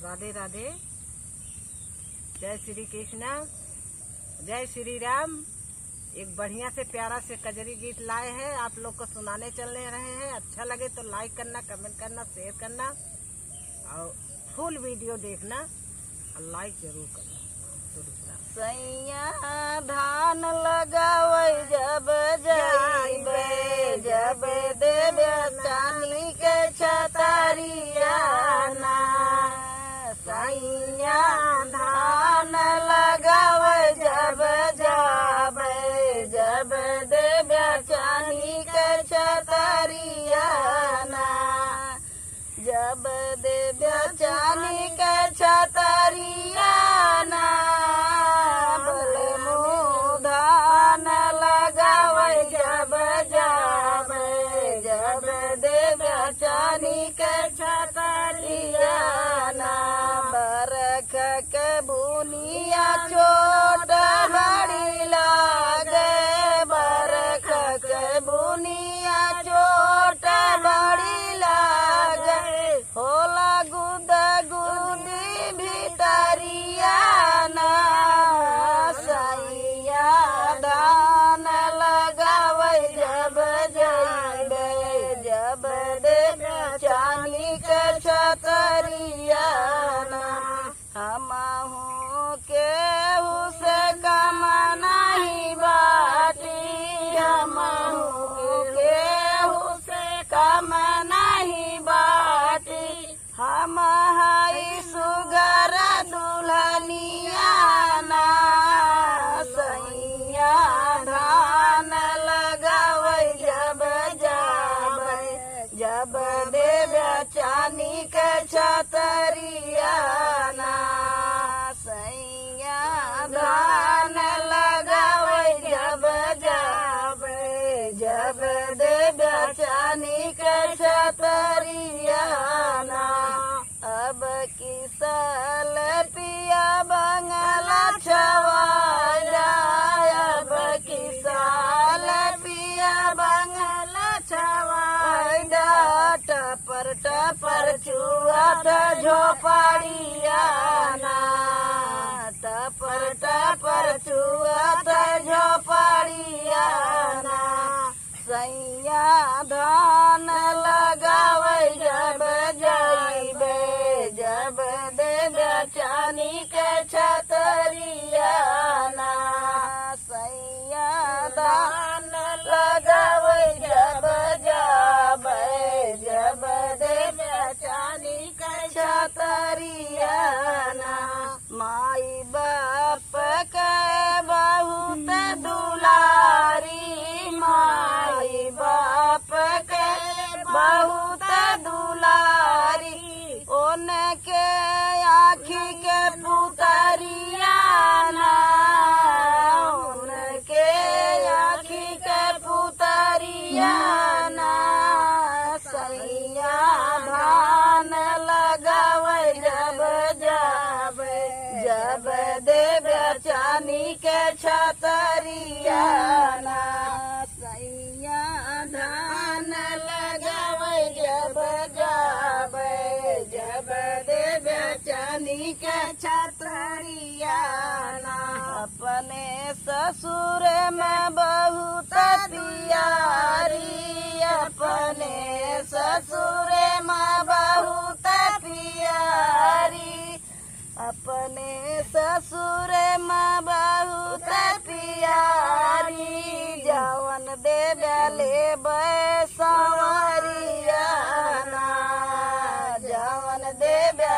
राधे राधे। जय श्री कृष्णा, जय श्री राम। एक बढ़िया से प्यारा से कजरी गीत लाए हैं, आप लोग को सुनाने चलने रहे हैं। अच्छा लगे तो लाइक करना, कमेंट करना, शेयर करना और फुल वीडियो देखना और लाइक जरूर करना। सैया धान लगावे जब जाइबे, जब देवे चांदी के छतरिया ना। सैया धान लगावे जब जाबे, जब देवे चांदी के छतरिया ना। जब देवे चांदी के छतरिया ना, जब जाबे, जब देवे चांदी के छतरिया ना। बरख के बुनिया चोट बड़ी लागे, बरख के बुनिया चोट बड़ी लागे। होला गुद गुदी भीतरिया ना। सैया धान लगावे जब जाइबे, जब देवे चांदी के छतरिया ना। हमहू केहू से कम नहीं बाटी, हमहू केहू से कम नहीं बाटी। हम हई सुगर दुल्हनिया ना। सैया धान लगावे जब जाबे, जब देवे चांदी के छतरिया ना। सैया धान लगावे जब जाबे, जब देवे चांदी के छतरिया ना। अब किसल पिया बंगला छवाया, अब किसल पिया बंगला छवाया। टपर टपर चुआत झोपड़िया ना, टपर टपर चुआत झोपड़िया ना। सैया धान लगावे जब जाइबे, जब देवे चांदी के छतरिया ना। सैया धान लगावे जब जाबे, जब देवे चांदी के छतरिया ना। माई बाप के बहुत दुलारी, माई बाप के बहुत दुलारी। उनके आँखी के पुतरिया ना, उनके आँखी के पुतरिया ना। सैया धान लगावे जब जाबे, जब देवे चांदी के छतरिया ना। सैया धान लगावे जब जाबे, जब देवे चांदी के छतरिया ना। अपने ससुर में बहुत प्यारी, अपने ससुर में बहुत प्यारी। अपने ससुर में बहुत प्यारी। जवन देवे लेबे संवरिया ना, जवन देवे